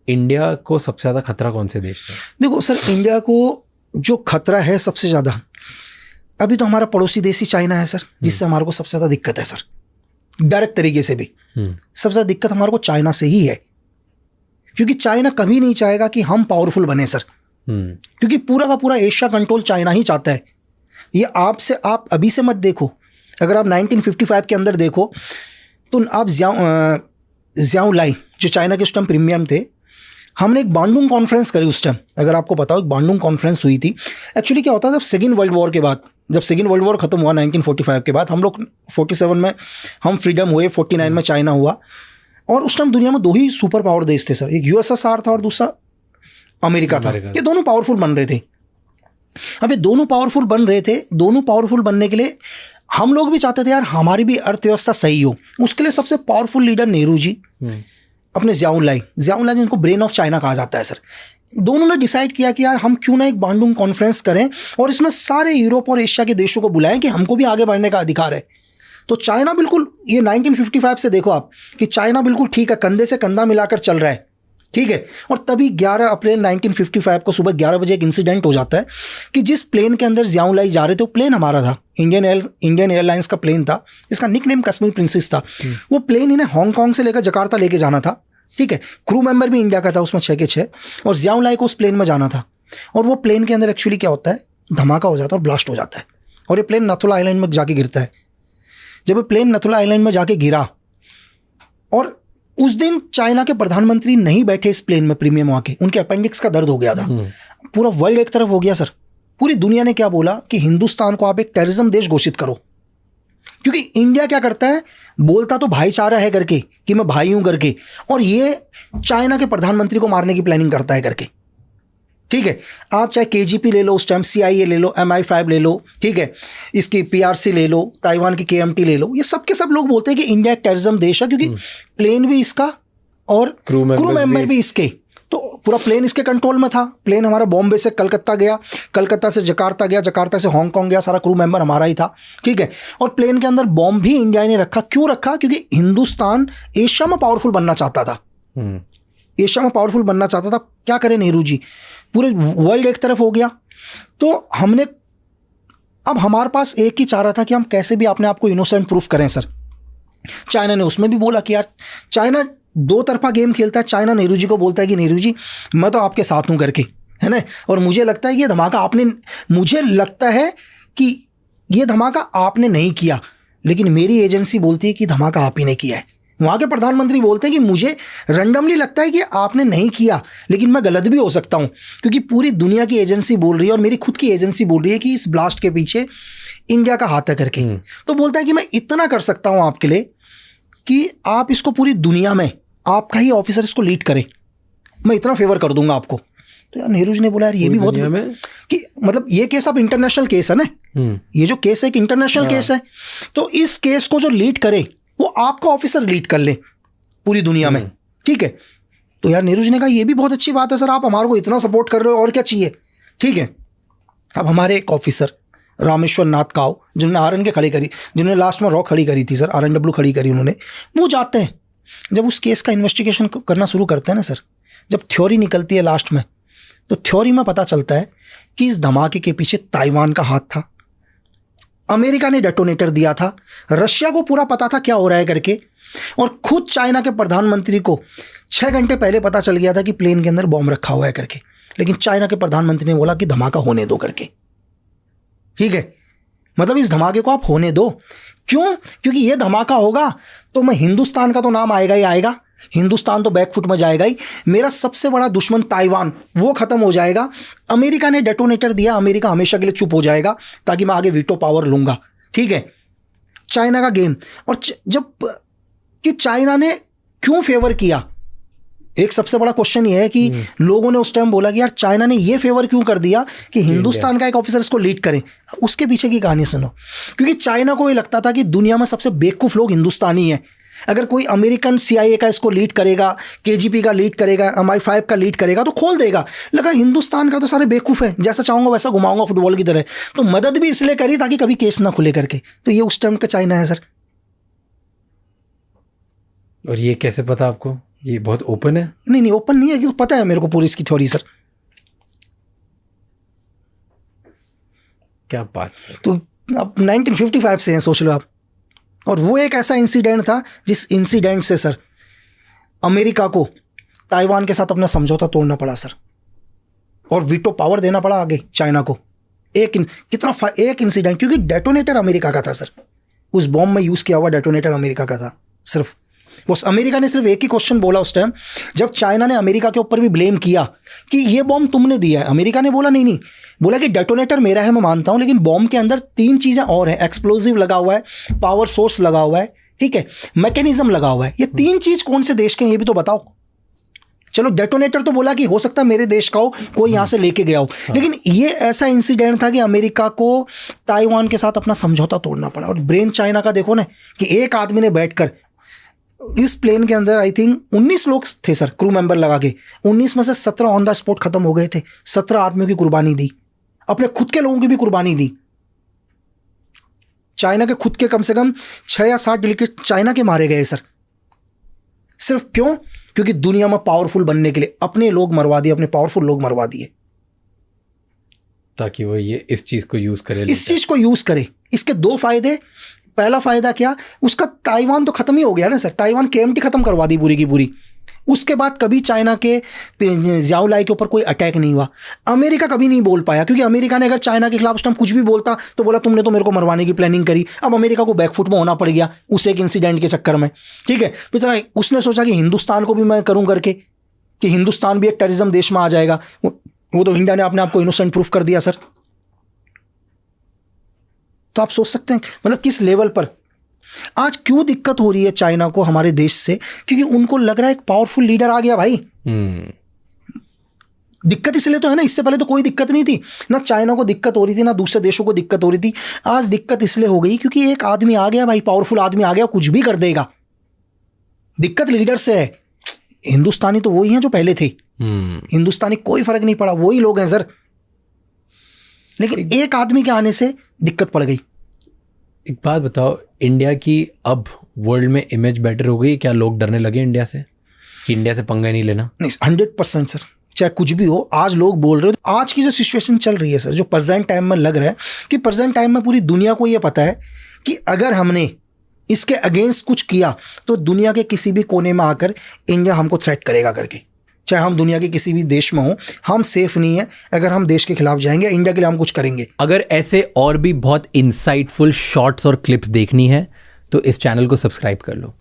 India को सबसे ज़्यादा खतरा कौन से देश से? देखो सर, इंडिया को जो खतरा है सबसे ज़्यादा, अभी तो हमारा पड़ोसी देश ही चाइना है सर, जिससे हमारे को सबसे ज़्यादा दिक्कत है सर। डायरेक्ट तरीके से भी सबसे ज़्यादा दिक्कत हमारे को चाइना से ही है, क्योंकि चाइना कभी नहीं चाहेगा कि हम पावरफुल बने सर, क्योंकि पूरा का पूरा एशिया कंट्रोल चाइना ही चाहता है। ये आप अभी से मत देखो, अगर आप 1955 के अंदर देखो तो आप ज़ियाओ लाई जो चाइना के उस टाइम प्रीमियम थे, हमने एक बांडुंग कॉन्फ्रेंस करी उस टाइम, अगर आपको पता हो, एक बांडुंग कॉन्फ्रेंस हुई थी। एक्चुअली क्या होता था, जब सेकेंड वर्ल्ड वॉर के बाद, जब सेकेंड वर्ल्ड वॉर खत्म हुआ 1945 के बाद, हम लोग 47 में हम फ्रीडम हुए, 49 में चाइना हुआ, और उस टाइम दुनिया में दो ही सुपर पावर देश थे सर, एक यूएसएसआर था और दूसरा अमेरिका था। ये दोनों पावरफुल बन रहे थे। अब ये दोनों पावरफुल बन रहे थे, दोनों पावरफुल बनने के लिए हम लोग भी चाहते थे यार हमारी भी अर्थव्यवस्था सही हो। उसके लिए सबसे पावरफुल लीडर नेहरू जी, अपने ज़ियाओ लाई जिनको ब्रेन ऑफ चाइना कहा जाता है सर, दोनों ने डिसाइड किया कि यार हम क्यों ना एक बांडुंग कॉन्फ्रेंस करें और इसमें सारे यूरोप और एशिया के देशों को बुलाएं कि हमको भी आगे बढ़ने का अधिकार है। तो चाइना बिल्कुल, ये 1955 से देखो आप कि चाइना बिल्कुल ठीक है, कंधे से कंधा मिलाकर चल रहा है, ठीक है। और तभी 11 अप्रैल 1955 को सुबह 11 बजे एक इंसिडेंट हो जाता है कि जिस प्लेन के अंदर ज़ियाओ लाई जा रहे थे, वो प्लेन हमारा था, इंडियन एयरलाइंस का प्लेन था, इसका निकनेम कश्मीर प्रिंसेस था। वो प्लेन इन्हें हांगकांग से लेकर जकार्ता लेके जाना था, ठीक है। क्रू मेंबर भी इंडिया का था उसमें 6 के 6, और ज़ियाओ लाई को उस प्लेन में जाना था। और वो प्लेन के अंदर एक्चुअली क्या होता है, धमाका हो जाता है और ब्लास्ट हो जाता है, और ये प्लेन नथुला आइलैंड में जाके गिरता है। जब ये प्लेन नथुला आइलैंड में जाके गिरा, और उस दिन चाइना के प्रधानमंत्री नहीं बैठे इस प्लेन में प्रीमियम वहाँ के, उनके अपेंडिक्स का दर्द हो गया था। पूरा वर्ल्ड एक तरफ हो गया सर। पूरी दुनिया ने क्या बोला कि हिंदुस्तान को आप एक टेररिज्म देश घोषित करो, क्योंकि इंडिया क्या करता है, बोलता तो भाईचारा है करके कि मैं भाई हूं करके, और ये चाइना के प्रधानमंत्री को मारने की प्लानिंग करता है करके, ठीक है। आप चाहे KGP ले लो, उस टाइम CIA ले लो, MI5 ले लो, ठीक है, इसकी PRC ले लो, ताइवान की KMT ले लो, ये सब के सब लोग बोलते हैं कि इंडिया एक टेररिज्म देश है, क्योंकि प्लेन भी इसका और क्रू मेंबर भी इसके, तो पूरा प्लेन इसके कंट्रोल में था। प्लेन हमारा बॉम्बे से कलकत्ता गया, कलकत्ता से जकार्ता गया, जकार्ता से हांगकांग गया, सारा क्रू मेंबर हमारा ही था, ठीक है। और प्लेन के अंदर बॉम्ब भी इंडिया ने रखा। क्यों रखा? क्योंकि हिंदुस्तान एशिया में पावरफुल बनना चाहता था, एशिया में पावरफुल बनना चाहता था। क्या करें नेहरू जी, पूरे वर्ल्ड एक तरफ हो गया। तो हमने, अब हमारे पास एक ही चाह रहा था कि हम कैसे भी अपने आप को इनोसेंट प्रूफ करें सर। चाइना ने उसमें भी बोला कि यार, चाइना दो तरफा गेम खेलता है। चाइना नेहरू जी को बोलता है कि नेहरू जी मैं तो आपके साथ हूं करके, है ना, और मुझे लगता है कि ये धमाका आपने, मुझे लगता है कि ये धमाका आपने नहीं किया, लेकिन मेरी एजेंसी बोलती है कि धमाका आप ही ने किया है। वहाँ के प्रधानमंत्री बोलते हैं कि मुझे रैंडमली लगता है कि आपने नहीं किया, लेकिन मैं गलत भी हो सकता हूँ, क्योंकि पूरी दुनिया की एजेंसी बोल रही है और मेरी खुद की एजेंसी बोल रही है कि इस ब्लास्ट के पीछे इंडिया का हाथ है करके। तो बोलता है कि मैं इतना कर सकता हूँ आपके लिए कि आप इसको पूरी दुनिया में आपका ही ऑफिसर इसको लीड करे, मैं इतना फेवर कर दूंगा आपको। तो यार नेहरू जी ने बोला यार ये भी बहुत कि मतलब ये केस अब इंटरनेशनल केस है ना, ये जो केस है एक इंटरनेशनल केस है, तो इस केस को जो लीड करे वो आपका ऑफिसर लीड कर ले पूरी दुनिया में, ठीक है। तो यार नेहरू जी ने कहा ये भी बहुत अच्छी बात है सर, आप हमारे को इतना सपोर्ट कर रहे हो और क्या चाहिए, ठीक है। अब हमारे एक ऑफिसर रामेश्वर नाथ काव, जिन्होंने RN के खड़ी करी, जिन्होंने लास्ट में रॉ खड़ी करी थी सर, RNW खड़ी करी उन्होंने, वो जाते हैं जब उस केस का इन्वेस्टिगेशन करना शुरू करते हैं ना सर, जब थ्योरी निकलती है लास्ट में, तो थ्योरी में पता चलता है कि इस धमाके के पीछे ताइवान का हाथ था, अमेरिका ने डेटोनेटर दिया था, रशिया को पूरा पता था क्या हो रहा है करके, और खुद चाइना के प्रधानमंत्री को 6 घंटे पहले पता चल गया था कि प्लेन के अंदर बॉम्ब रखा हुआ है करके, लेकिन चाइना के प्रधानमंत्री ने बोला कि धमाका होने दो करके, ठीक है। मतलब इस धमाके को आप होने दो। क्यों? क्योंकि ये धमाका होगा तो मैं हिंदुस्तान का तो नाम आएगा ही आएगा, हिंदुस्तान तो बैकफुट में जाएगा ही, मेरा सबसे बड़ा दुश्मन ताइवान वो खत्म हो जाएगा, अमेरिका ने डेटोनेटर दिया, अमेरिका हमेशा के लिए चुप हो जाएगा ताकि मैं आगे वीटो पावर लूंगा, ठीक है। चाइना का गेम, और जब कि चाइना ने क्यों फेवर किया, एक सबसे बड़ा क्वेश्चन ये है कि लोगों ने उस टाइम बोला कि यार चाइना ने ये फेवर क्यों कर दिया कि हिंदुस्तान का एक ऑफिसर इसको लीड करे। उसके पीछे की कहानी सुनो, क्योंकि चाइना को ये लगता था कि दुनिया में सबसे बेवकूफ लोग हिंदुस्तानी हैं। अगर कोई अमेरिकन CIA का इसको लीड करेगा, KGP का लीड करेगा, MI5 का लीड करेगा तो खोल देगा। लगा हिंदुस्तान का तो सारे बेवकूफ है, जैसा चाहूंगा वैसा घुमाऊंगा फुटबॉल की तरह, तो मदद भी इसलिए करी ताकि कभी केस ना खुले करके। तो ये उस टाइम का चाइना है सर। और ये कैसे पता आपको? ये बहुत ओपन है। नहीं ओपन नहीं है, कि पता है मेरे को पूरी इसकी थ्योरी सर। क्या बात है। तो अब 1955 से हैं, सोच लो आप। और वो एक ऐसा इंसिडेंट था जिस इंसिडेंट से सर अमेरिका को ताइवान के साथ अपना समझौता तोड़ना पड़ा सर, और वीटो पावर देना पड़ा आगे चाइना को। एक इंसिडेंट, क्योंकि डेटोनेटर अमेरिका का था सर, उस बॉम्ब में यूज किया हुआ डेटोनेटर अमेरिका का था। सिर्फ उस अमेरिका ने सिर्फ एक ही क्वेश्चन बोला उस टाइम, जब चाइना ने अमेरिका के ऊपर भी ब्लेम किया कि ये बॉम्ब तुमने दिया है। अमेरिका ने बोला नहीं, बोला कि डेटोनेटर मेरा है, मैं मानता हूं, लेकिन बॉम्ब के अंदर 3 चीजें और हैं। एक्सप्लोजिव लगा हुआ है, पावर सोर्स लगा हुआ है, ठीक है, मैकेनिज्म लगा हुआ है। ये 3 चीज कौन से देश के हैं ये भी तो बताओ। चलो डेटोनेटर तो बोला कि हो सकता है मेरे देश का हो, कोई यहां से लेके गया हो, लेकिन ये ऐसा इंसिडेंट था कि अमेरिका को ताइवान के साथ अपना समझौता तोड़ना पड़ा। और ब्रेन चाइना का देखो ना, कि एक आदमी ने बैठकर इस प्लेन के अंदर आई थिंक 19 लोग थे सर, क्रू मेंबर लगा के, 19 में से 17 ऑन द स्पॉट खत्म हो गए थे। 17 आदमियों की कुर्बानी दी, अपने खुद के लोगों की भी कुर्बानी दी। चाइना के खुद के कम से कम 6 या 7 डेलीगेट चाइना के मारे गए सर। सिर्फ क्यों? क्योंकि दुनिया में पावरफुल बनने के लिए अपने लोग मरवा दिए, अपने पावरफुल लोग मरवा दिए, ताकि वो ये इस चीज को यूज करे, इस चीज को यूज करे। इसके 2 फायदे। पहला फायदा क्या, उसका ताइवान तो खत्म ही हो गया ना सर, ताइवान KMT खत्म करवा दी पूरी की पूरी। उसके बाद कभी चाइना के ज़ियाओलाई के ऊपर कोई अटैक नहीं हुआ। अमेरिका कभी नहीं बोल पाया, क्योंकि अमेरिका ने अगर चाइना के खिलाफ उस टाइम कुछ भी बोलता तो बोला तुमने तो मेरे को मरवाने की प्लानिंग करी। अब अमेरिका को बैकफुट में होना पड़ गया उस एक इंसिडेंट के चक्कर में, ठीक है। बेचारा उसने सोचा कि हिंदुस्तान को भी मैं करूं करके, कि हिंदुस्तान भी एक टेररिज्म देश में आ जाएगा। वो तो इंडिया ने अपने आप को इनोसेंट प्रूफ कर दिया सर। तो आप सोच सकते हैं मतलब किस लेवल पर आज क्यों दिक्कत हो रही है चाइना को हमारे देश से, क्योंकि उनको लग रहा है एक पावरफुल लीडर आ गया भाई। दिक्कत इसलिए तो है ना, इससे पहले तो कोई दिक्कत नहीं थी ना, चाइना को दिक्कत हो रही थी ना दूसरे देशों को दिक्कत हो रही थी। आज दिक्कत इसलिए हो गई क्योंकि एक आदमी आ गया भाई, पावरफुल आदमी आ गया, कुछ भी कर देगा। दिक्कत लीडर से है। हिंदुस्तानी तो वही हैं जो पहले थे, हिंदुस्तानी कोई फर्क नहीं पड़ा, वही लोग हैं सर, लेकिन एक आदमी के आने से दिक्कत पड़ गई। एक बात बताओ, इंडिया की अब वर्ल्ड में इमेज बेटर हो गई? क्या लोग डरने लगे इंडिया से, कि इंडिया से पंगा नहीं लेना? नहीं 100% सर, चाहे कुछ भी हो, आज लोग बोल रहे हो। आज की जो सिचुएशन चल रही है सर, जो प्रेजेंट टाइम में लग रहा है कि प्रेजेंट टाइम में पूरी दुनिया को ये पता है कि अगर हमने इसके अगेंस्ट कुछ किया तो दुनिया के किसी भी कोने में आकर इंडिया हमको थ्रेट करेगा करके। चाहे हम दुनिया के किसी भी देश में हो, हम सेफ नहीं है अगर हम देश के खिलाफ जाएंगे। इंडिया के लिए हम कुछ करेंगे। अगर ऐसे और भी बहुत इंसाइटफुल शॉर्ट्स और क्लिप्स देखनी है तो इस चैनल को सब्सक्राइब कर लो।